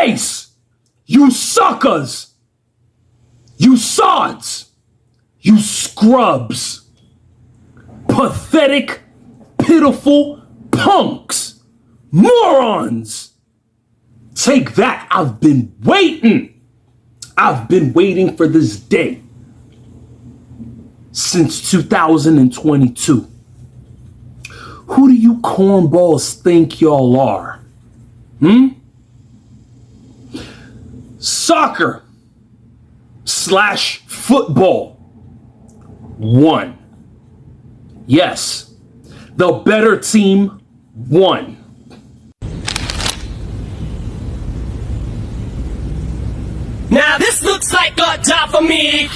face, you suckers, you sods, you scrubs, pathetic, pitiful punks, morons. Take that. I've been waiting. I've been waiting for this day since 2022. Who do you cornballs think y'all are? Soccer / football won. Yes, the better team won. Now this looks like a job for me.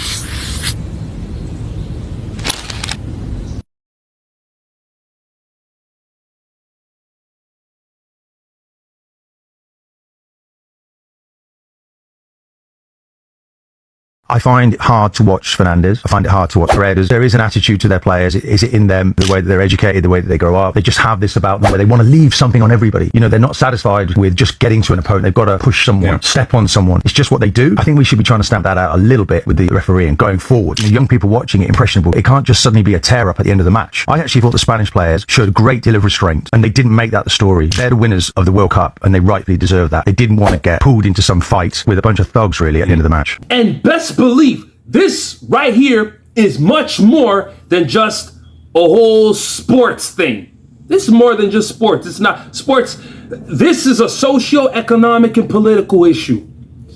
I find it hard to watch Fernandez. I find it hard to watch Paredes. There is an attitude to their players. Is it in them, the way that they're educated, the way that they grow up? They just have this about them where they want to leave something on everybody. You know, they're not satisfied with just getting to an opponent. They've got to push someone, step on someone. It's just what they do. I think we should be trying to stamp that out a little bit with the referee and going forward. You know, young people watching it, impressionable. It can't just suddenly be a tear up at the end of the match. I actually thought the Spanish players showed a great deal of restraint and they didn't make that the story. They're the winners of the World Cup and they rightfully deserve that. They didn't want to get pulled into some fight with a bunch of thugs really at the end of the match. And best believe this right here is much more than just a whole sports thing. This is more than just sports. It's not sports. This is a socio-economic and political issue.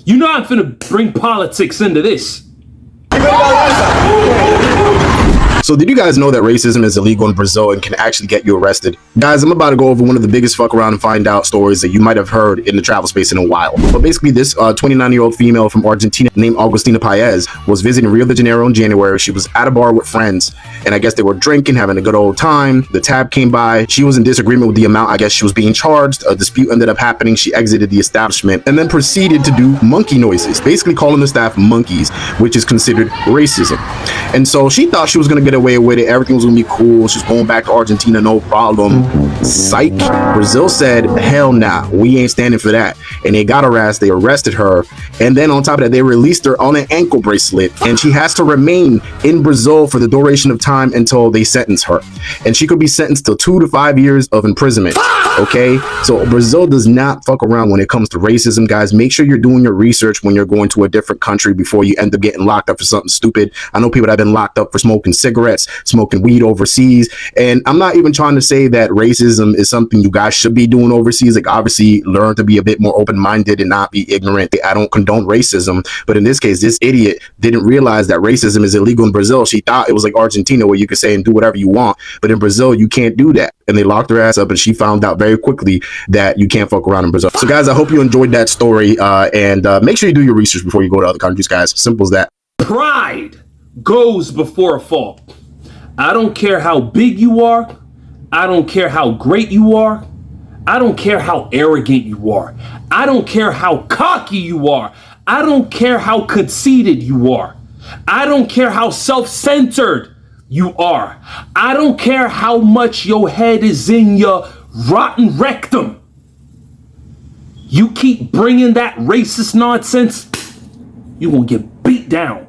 You know I'm finna bring politics into this. So did you guys know that racism is illegal in Brazil and can actually get you arrested? Guys, I'm about to go over one of the biggest fuck around and find out stories that you might have heard in the travel space in a while. But basically this 29-year-old female from Argentina named Agustina Paez was visiting Rio de Janeiro in January. She was at a bar with friends and I guess they were drinking, having a good old time. The tab came by. She was in disagreement with the amount I guess she was being charged. A dispute ended up happening. She exited the establishment and then proceeded to do monkey noises, basically calling the staff monkeys, which is considered racism. And so she thought she was going to get away with it. Everything was gonna be cool. She's going back to Argentina, no problem. Psych. Brazil said, hell nah, we ain't standing for that. And they got her ass. They arrested her. And then on top of that, they released her on an ankle bracelet. And she has to remain in Brazil for the duration of time until they sentence her. And she could be sentenced to 2 to 5 years of imprisonment. Okay? So Brazil does not fuck around when it comes to racism, guys. Make sure you're doing your research when you're going to a different country before you end up getting locked up for something stupid. I know people that have been locked up for smoking cigarettes, smoking weed overseas. And I'm not even trying to say that racism is something you guys should be doing overseas. Like, obviously learn to be a bit more open-minded and not be ignorant. I don't condone racism, but in this case, this idiot didn't realize that racism is illegal in Brazil. She thought it was like Argentina where you could say and do whatever you want, but in Brazil you can't do that. And they locked her ass up and she found out very quickly that you can't fuck around in Brazil. So guys, I hope you enjoyed that story and make sure you do your research before you go to other countries, guys. Simple as that. Pride goes before a fall. I don't care how big you are. I don't care how great you are. I don't care how arrogant you are. I don't care how cocky you are. I don't care how conceited you are. I don't care how self-centered you are. I don't care how much your head is in your rotten rectum. You keep bringing that racist nonsense, you won't get beat down.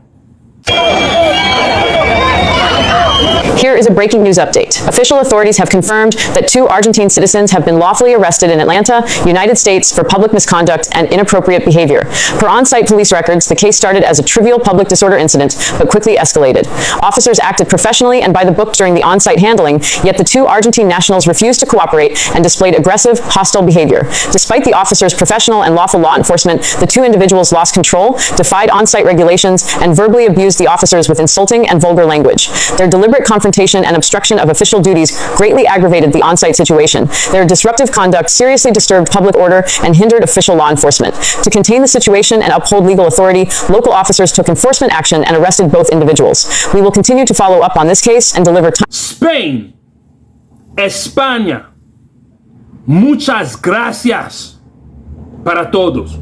Here is a breaking news update. Official authorities have confirmed that 2 Argentine citizens have been lawfully arrested in Atlanta, United States for public misconduct and inappropriate behavior. Per on-site police records, the case started as a trivial public disorder incident, but quickly escalated. Officers acted professionally and by the book during the on-site handling, yet the 2 Argentine nationals refused to cooperate and displayed aggressive, hostile behavior. Despite the officers' professional and lawful law enforcement, the 2 individuals lost control, defied on-site regulations, and verbally abused the officers with insulting and vulgar language. Their deliberate confrontation and obstruction of official duties greatly aggravated the on-site situation. Their disruptive conduct seriously disturbed public order and hindered official law enforcement. To contain the situation and uphold legal authority, local officers took enforcement action and arrested both individuals. We will continue to follow up on this case and deliver Spain, España, muchas gracias para todos.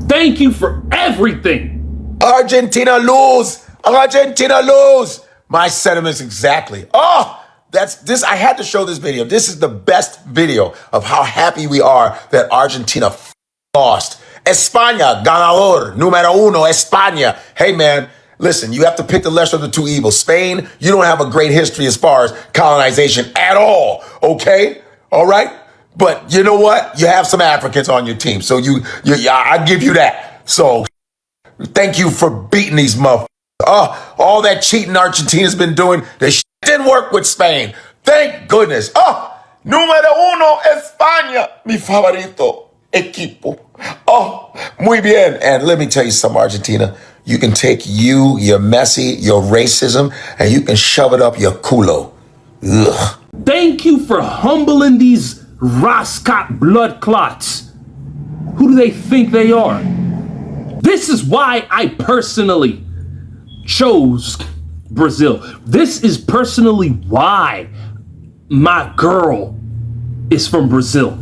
Thank you for everything. Argentina lose! Argentina lose! My sentiments exactly. Oh, that's this. I had to show this video. This is the best video of how happy we are that Argentina lost. España, ganador, número uno, España. Hey, man, listen, you have to pick the lesser of the two evils. Spain, you don't have a great history as far as colonization at all, okay? All right? But you know what? You have some Africans on your team, so I give you that. So thank you for beating these motherfuckers. Oh, all that cheating Argentina's been doing, the shit didn't work with Spain. Thank goodness. Oh, número uno, España, mi favorito equipo. Oh, muy bien. And let me tell you something, Argentina. You can take your Messi, your racism, and you can shove it up your culo. Ugh. Thank you for humbling these Roscott blood clots. Who do they think they are? This is why I personally chose Brazil. This is personally why my girl is from Brazil.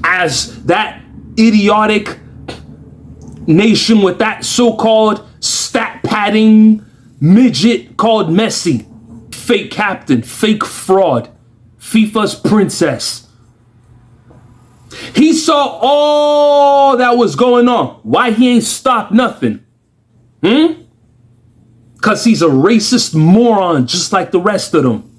As that idiotic nation with that so-called stat padding midget called Messi, fake captain, fake fraud, FIFA's princess. He saw all that was going on. Why he ain't stopped nothing? Because he's a racist moron just like the rest of them.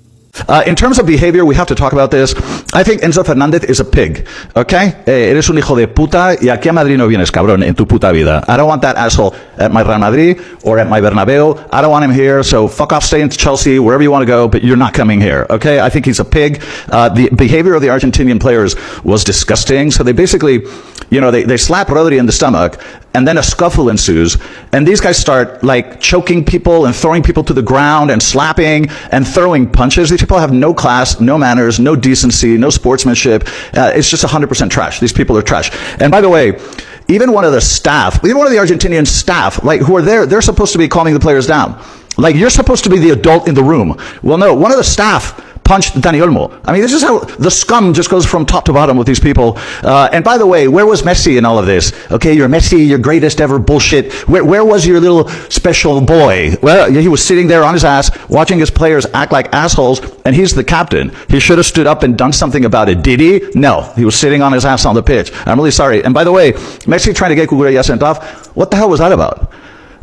In terms of behavior, we have to talk about this. I think Enzo Fernandez is a pig, okay? Eres un hijo de puta y aquí a Madrid no vienes, cabrón, en tu puta vida. I don't want that asshole at my Real Madrid or at my Bernabeu. I don't want him here, so fuck off, stay in Chelsea, wherever you want to go, but you're not coming here, okay? I think he's a pig. The behavior of the Argentinian players was disgusting, so they basically, they slap Rodri in the stomach, and then a scuffle ensues, and these guys start, choking people and throwing people to the ground and slapping and throwing punches. These people have no class, no manners, no decency, no sportsmanship. It's just 100% trash. These people are trash. And by the way, even one of the Argentinian staff, who are there, they're supposed to be calming the players down. You're supposed to be the adult in the room. Well, no, one of the staff punched Dani Olmo. I mean, this is how the scum just goes from top to bottom with these people. And by the way, where was Messi in all of this? Okay, you're Messi, your greatest ever bullshit. Where was your little special boy? Well, he was sitting there on his ass, watching his players act like assholes, and he's the captain. He should have stood up and done something about it. Did he? No. He was sitting on his ass on the pitch. I'm really sorry. And by the way, Messi trying to get Cucurella sent off, what the hell was that about?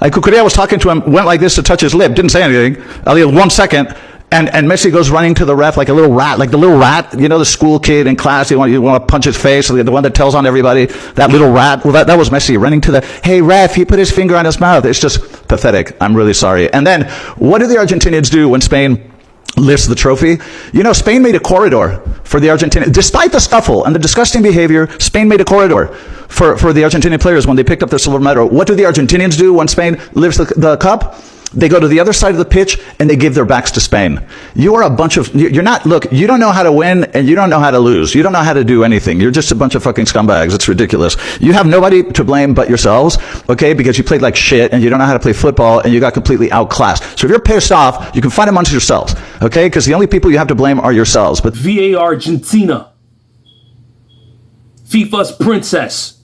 Cucurella was talking to him, went like this to touch his lip, didn't say anything. 1 second. And Messi goes running to the ref like a little rat, like the little rat, the school kid in class, you want to punch his face, the one that tells on everybody, that little rat. Well, that was Messi running to hey ref, he put his finger on his mouth. It's just pathetic. I'm really sorry. And then, what do the Argentinians do when Spain lifts the trophy? Spain made a corridor for the Argentinians. Despite the scuffle and the disgusting behavior, Spain made a corridor for the Argentinian players when they picked up their silver medal. What do the Argentinians do when Spain lifts the cup? They go to the other side of the pitch and they give their backs to Spain. You are a bunch of, you don't know how to win and you don't know how to lose. You don't know how to do anything. You're just a bunch of fucking scumbags. It's ridiculous. You have nobody to blame but yourselves, okay? Because you played like shit and you don't know how to play football and you got completely outclassed. So if you're pissed off, you can fight amongst yourselves, okay? Because the only people you have to blame are yourselves. But VA Argentina, FIFA's princess.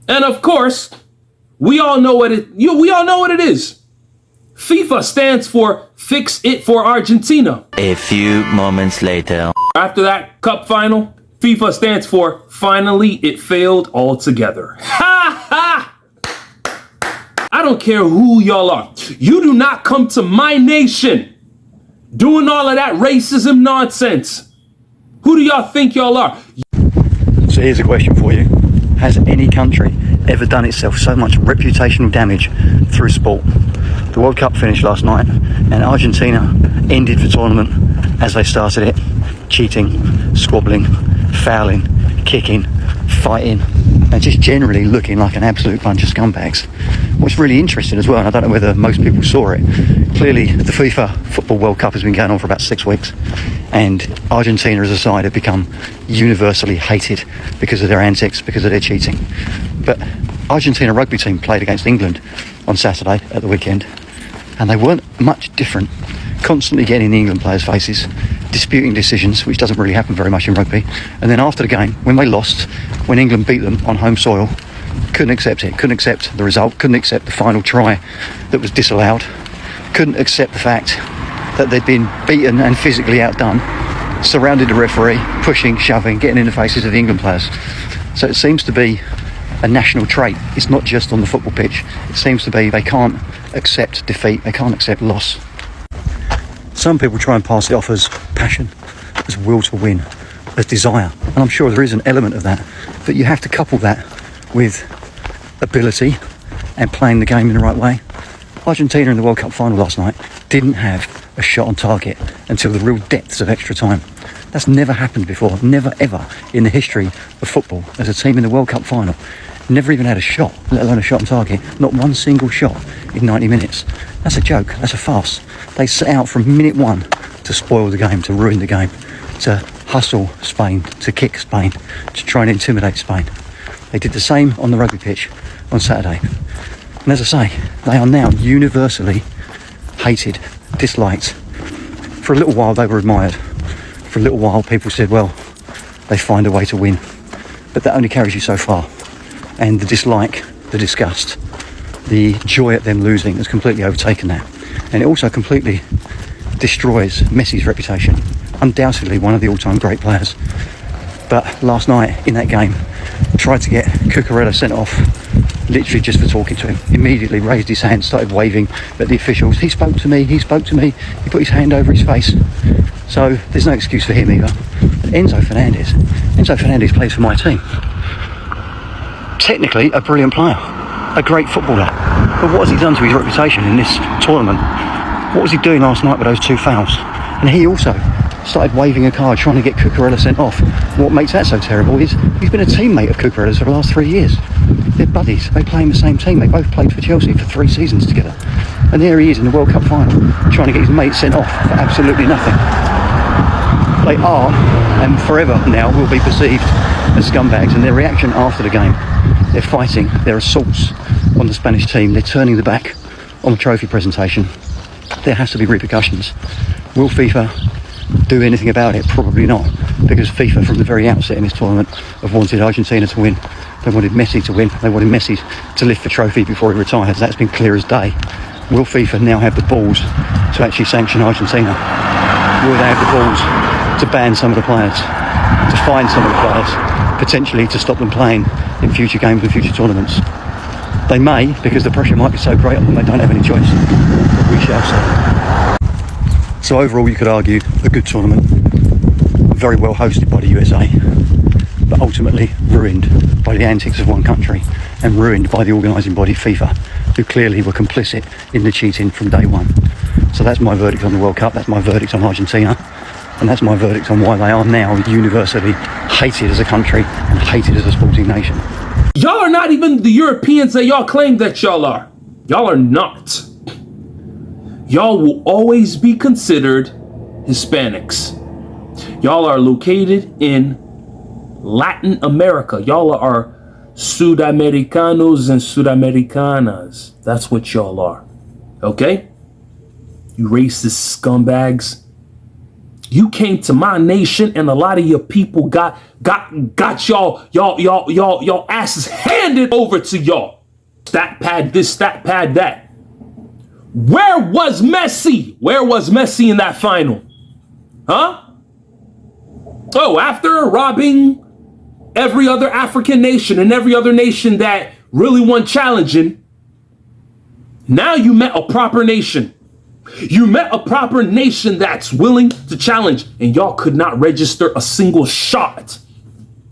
And of course, we all know what it is. FIFA stands for Fix It for Argentina. A few moments later. After that cup final, FIFA stands for Finally It Failed Altogether. Ha ha! I don't care who y'all are. You do not come to my nation doing all of that racism nonsense. Who do y'all think y'all are? So here's a question for you. Has any country ever done itself so much reputational damage through sport? The World Cup finished last night and Argentina ended the tournament as they started it. Cheating, squabbling, fouling, kicking, fighting, and just generally looking like an absolute bunch of scumbags. What's really interesting as well, and I don't know whether most people saw it, clearly the FIFA Football World Cup has been going on for about 6 weeks, and Argentina as a side have become universally hated because of their antics, because of their cheating. But Argentina rugby team played against England on Saturday at the weekend, and they weren't much different, constantly getting in the England players' faces, disputing decisions, which doesn't really happen very much in rugby. And then after the game, when they lost, when England beat them on home soil, couldn't accept it, couldn't accept the result, couldn't accept the final try that was disallowed, couldn't accept the fact that they'd been beaten and physically outdone surrounded the referee, pushing, shoving, getting in the faces of the England players. So it seems to be a national trait. It's not just on the football pitch. It seems to be they can't accept defeat, they can't accept loss. Some people try and pass it off as passion, as will to win, as desire. And I'm sure there is an element of that. But you have to couple that with ability and playing the game in the right way. Argentina in the World Cup final last night didn't have a shot on target until the real depths of extra time. That's never happened before, never ever in the history of football as a team in the World Cup final. Never even had a shot, let alone a shot on target. Not one single shot in 90 minutes. That's a joke, that's a farce. They set out from minute one to spoil the game, to ruin the game, to hustle Spain, to kick Spain, to try and intimidate Spain. They did the same on the rugby pitch on Saturday. And as I say, they are now universally hated, disliked. For a little while they were admired. For a little while people said, well, they find a way to win. But that only carries you so far. And the dislike, the disgust, the joy at them losing has completely overtaken that. And it also completely destroys Messi's reputation. Undoubtedly one of the all-time great players. But last night in that game, tried to get Cucurella sent off, literally just for talking to him. Immediately raised his hand, started waving at the officials. He spoke to me, he put his hand over his face. So there's no excuse for him either. But Enzo Fernandez plays for my team. Technically a brilliant player, a great footballer. But what has he done to his reputation in this tournament? What was he doing last night with those 2 fouls? And he also started waving a card trying to get Cucurella sent off. What makes that so terrible is he's been a teammate of Cucurella's for the last 3 years. They're buddies, they play in the same team, they both played for Chelsea for 3 seasons together. And there he is in the World Cup final, trying to get his mate sent off for absolutely nothing. They are, and forever now, will be perceived as scumbags, and their reaction after the game, they're fighting, their assaults on the Spanish team, they're turning the back on the trophy presentation. There has to be repercussions. Will FIFA do anything about it? Probably not, because FIFA from the very outset in this tournament have wanted Argentina to win. They wanted Messi to win. They wanted Messi to lift the trophy before he retires. That's been clear as day. Will FIFA now have the balls to actually sanction Argentina? Will they have the balls to ban some of the players, to fine some of the players, potentially to stop them playing in future games and future tournaments? They may, because the pressure might be so great on them they don't have any choice. But we shall see. So overall you could argue a good tournament, very well hosted by the USA, but ultimately ruined by the antics of one country and ruined by the organising body FIFA, who clearly were complicit in the cheating from day one. So that's my verdict on the World Cup, that's my verdict on Argentina, and that's my verdict on why they are now universally hated as a country and hated as a sporting nation. Y'all are not even the Europeans that y'all claim that y'all are. Y'all are not. Y'all will always be considered Hispanics. Y'all are located in Latin America. Y'all are Sudamericanos and Sudamericanas. That's what y'all are. Okay? You racist scumbags. You came to my nation and a lot of your people got y'all asses handed over to y'all. Stat pad this, stat pad that. Where was Messi? Where was Messi in that final? Huh? Oh, after robbing every other African nation and every other nation that really won challenging, now you met a proper nation. You met a proper nation that's willing to challenge, and y'all could not register a single shot.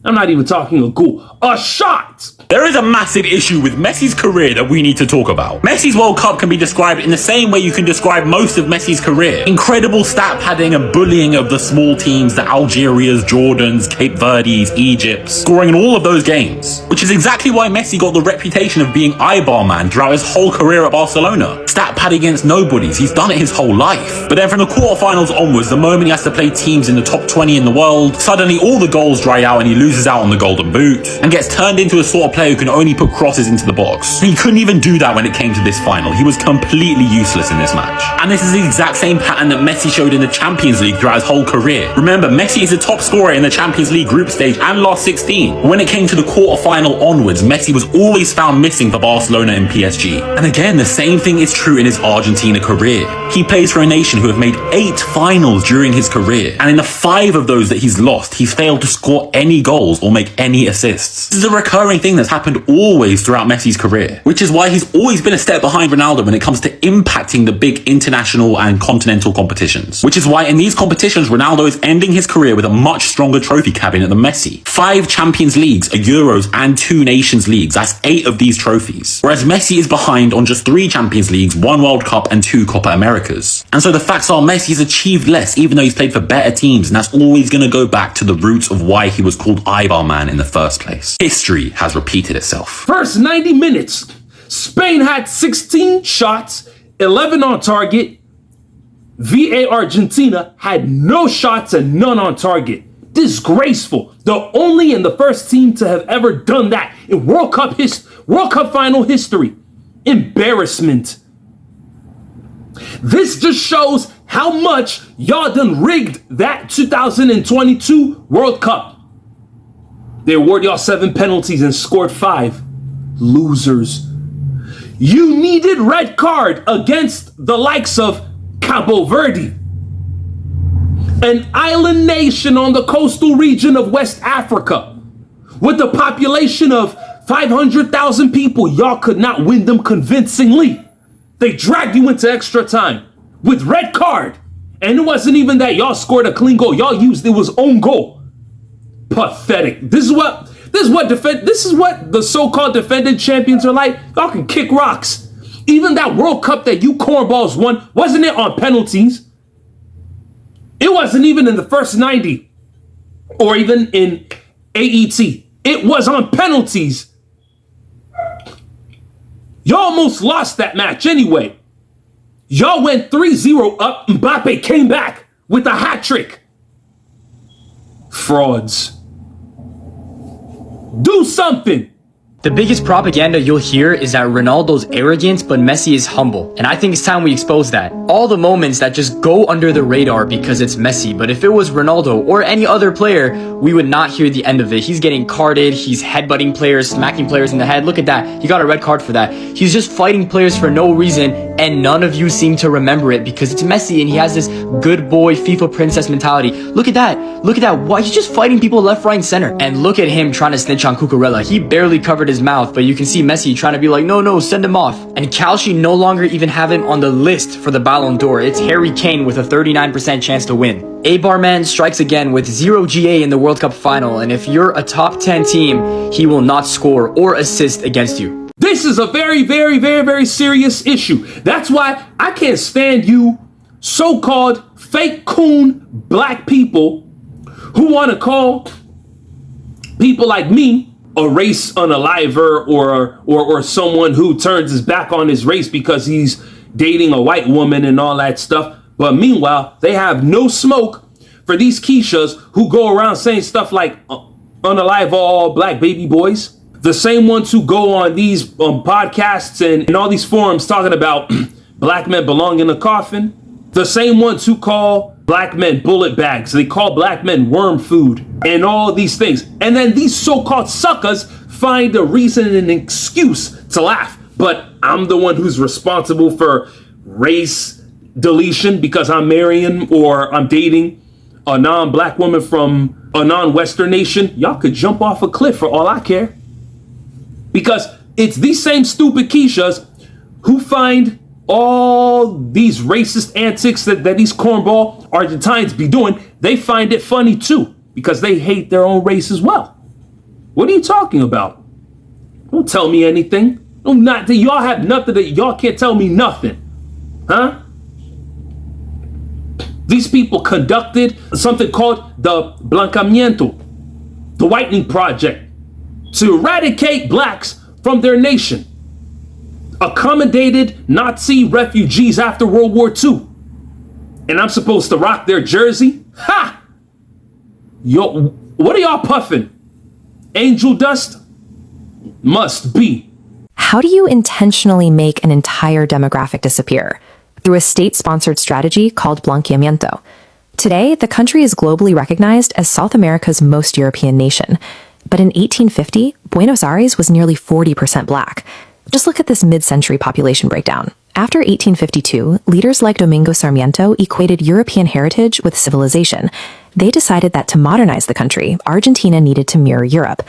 I'm not even talking a goal, a shot. There is a massive issue with Messi's career that we need to talk about. Messi's World Cup can be described in the same way you can describe most of Messi's career. Incredible stat padding and bullying of the small teams, the Algerias, Jordans, Cape Verdes, Egypt, scoring in all of those games. Which is exactly why Messi got the reputation of being eyeball man throughout his whole career at Barcelona. Stat pad against nobodies, he's done it his whole life. But then from the quarterfinals onwards, the moment he has to play teams in the top 20 in the world, suddenly all the goals dry out and he loses out on the golden boot and gets turned into a sort of player who can only put crosses into the box. He couldn't even do that when it came to this final. He was completely useless in this match. And this is the exact same pattern that Messi showed in the Champions League throughout his whole career. Remember, Messi is the top scorer in the Champions League group stage and last 16. When it came to the quarterfinal onwards, Messi was always found missing for Barcelona and PSG. And again, the same thing is true in his Argentina career. He plays for a nation who have made 8 finals during his career, and in the 5 of those that he's lost, he's failed to score any goals or make any assists. This is a recurring thing that's happened always throughout Messi's career, which is why he's always been a step behind Ronaldo when it comes to impacting the big international and continental competitions. Which is why in these competitions, Ronaldo is ending his career with a much stronger trophy cabinet than Messi. 5 Champions Leagues, a Euros, and 2 Nations Leagues. That's 8 of these trophies. Whereas Messi is behind on just 3 Champions Leagues, 1 World Cup, and 2 Copa Americas. And so the facts are Messi's achieved less, even though he's played for better teams, and that's always going to go back to the roots of why he was called Eibar Man in the first place. History has repeated itself. First 90 minutes, Spain had 16 shots, 11 on target. VA Argentina had no shots and none on target. Disgraceful. The only and the first team to have ever done that in World Cup final history. Embarrassment. This just shows how much y'all done rigged that 2022 World Cup. They award y'all 7 penalties and scored 5. Losers. You needed red card against the likes of Cabo Verde, an island nation on the coastal region of West Africa with a population of 500,000 people. Y'all could not win them convincingly. They dragged you into extra time with red card. And it wasn't even that y'all scored a clean goal. Y'all used it was own goal. Pathetic. This is what the so-called defending champions are like. Y'all can kick rocks. Even that World Cup that you cornballs won, wasn't it on penalties? It wasn't even in the first 90 or even in AET. It was on penalties. Y'all almost lost that match anyway. Y'all went 3-0 up. Mbappe came back with a hat trick. Frauds. Do something. The biggest propaganda you'll hear is that Ronaldo's arrogant, but Messi is humble. And I think it's time we expose that. All the moments that just go under the radar because it's Messi. But if it was Ronaldo or any other player, we would not hear the end of it. He's getting carded. He's headbutting players, smacking players in the head. Look at that. He got a red card for that. He's just fighting players for no reason. And none of you seem to remember it because it's Messi and he has this good boy FIFA princess mentality. Look at that. Look at that. Why? He's just fighting people left, right, and center. And look at him trying to snitch on Cucurella. He barely covered his mouth, but you can see Messi trying to be like, no, send him off. And Calci no longer even have him on the list for the Ballon d'Or. It's Harry Kane with a 39% chance to win. Eibar Man strikes again with 0 GA in the World Cup final, and if you're a top 10 team, he will not score or assist against you. This is a very, very, very, very serious issue. That's why I can't stand you so-called fake coon black people who want to call people like me a race unaliver or someone who turns his back on his race because he's dating a white woman and all that stuff. But meanwhile, they have no smoke for these Keishas who go around saying stuff like unalive all black baby boys. The same ones who go on these podcasts and all these forums talking about black men belong in a coffin. The same ones who call black men bullet bags. They call black men worm food and all these things. And then these so-called suckers find a reason and an excuse to laugh. But I'm the one who's responsible for race deletion because I'm marrying or I'm dating a non-black woman from a non-Western nation. Y'all could jump off a cliff for all I care. Because it's these same stupid Keishas who find all these racist antics that these cornball Argentines be doing. They find it funny too because they hate their own race as well. What are you talking about? Don't tell me anything. Y'all have nothing that y'all can't tell me nothing. Huh? These people conducted something called the Blancamiento, the Whitening Project, to eradicate blacks from their nation. Accommodated Nazi refugees after World War II. And I'm supposed to rock their jersey? Ha! Yo, what are y'all puffing? Angel dust? must be. How do you intentionally make an entire demographic disappear? Through a state-sponsored strategy called blanqueamiento. Today, the country is globally recognized as South America's most European nation. But in 1850, Buenos Aires was nearly 40% black. Just look at this mid-century population breakdown. After 1852, leaders like Domingo Sarmiento equated European heritage with civilization. They decided that to modernize the country, Argentina needed to mirror Europe.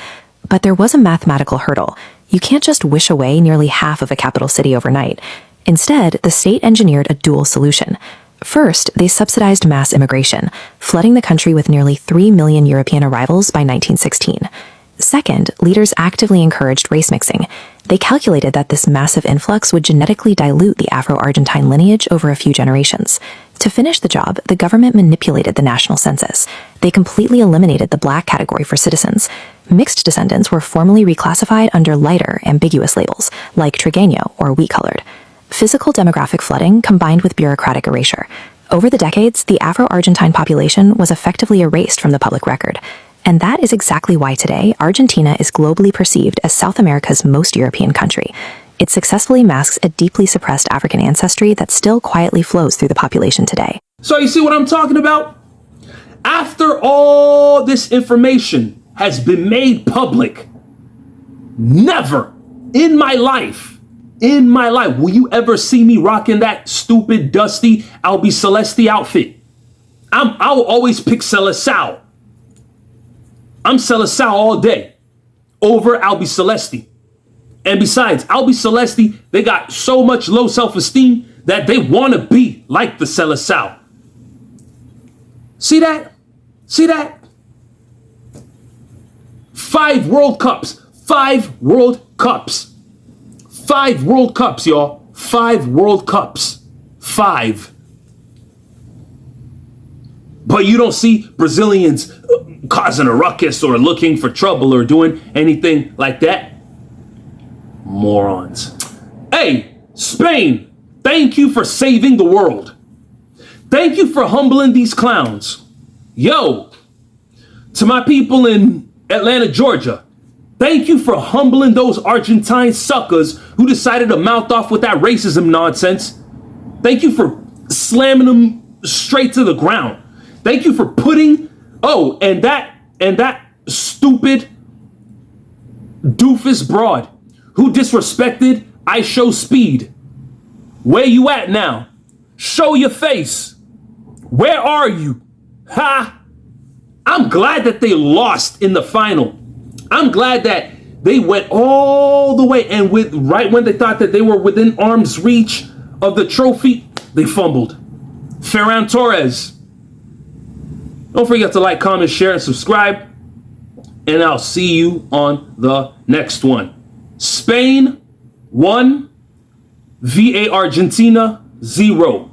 But there was a mathematical hurdle. You can't just wish away nearly half of a capital city overnight. Instead, the state engineered a dual solution. First, they subsidized mass immigration, flooding the country with nearly 3 million European arrivals by 1916. Second, leaders actively encouraged race mixing. They calculated that this massive influx would genetically dilute the Afro-Argentine lineage over a few generations. To finish the job, the government manipulated the national census. They completely eliminated the black category for citizens. Mixed descendants were formally reclassified under lighter, ambiguous labels, like trigueño or wheat-colored. Physical demographic flooding combined with bureaucratic erasure. Over the decades, the Afro-Argentine population was effectively erased from the public record. And that is exactly why today, Argentina is globally perceived as South America's most European country. It successfully masks a deeply suppressed African ancestry that still quietly flows through the population today. So you see what I'm talking about? After all this information has been made public, never in my life, will you ever see me rocking that stupid, dusty Albiceleste outfit. I'll always pick Seleção. I'm Seleção all day over Albiceleste. And besides, Albiceleste, they got so much low self-esteem that they want to be like the Seleção. See that? See that? 5 World Cups. 5 World Cups. 5 World Cups, y'all. 5 World Cups. 5. But you don't see Brazilians causing a ruckus or looking for trouble or doing anything like that. Morons. Hey, Spain, thank you for saving the world. Thank you for humbling these clowns. Yo, to my people in Atlanta, Georgia, thank you for humbling those Argentine suckers who decided to mouth off with that racism nonsense. Thank you for slamming them straight to the ground. Thank you for putting, and that stupid doofus broad who disrespected I Show Speed. Where you at now? Show your face. Where are you? Ha! I'm glad that they lost in the final. I'm glad that they went all the way, and right when they thought that they were within arm's reach of the trophy, they fumbled. Ferran Torres. Don't forget to like, comment, share, and subscribe. And I'll see you on the next one. Spain 1, VA Argentina 0.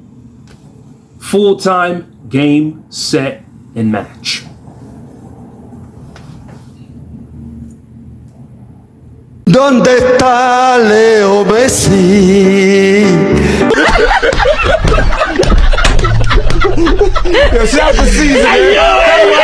Full-time game, set, and match. ¿Dónde está Leo Messi? Shout out to Caesar, man.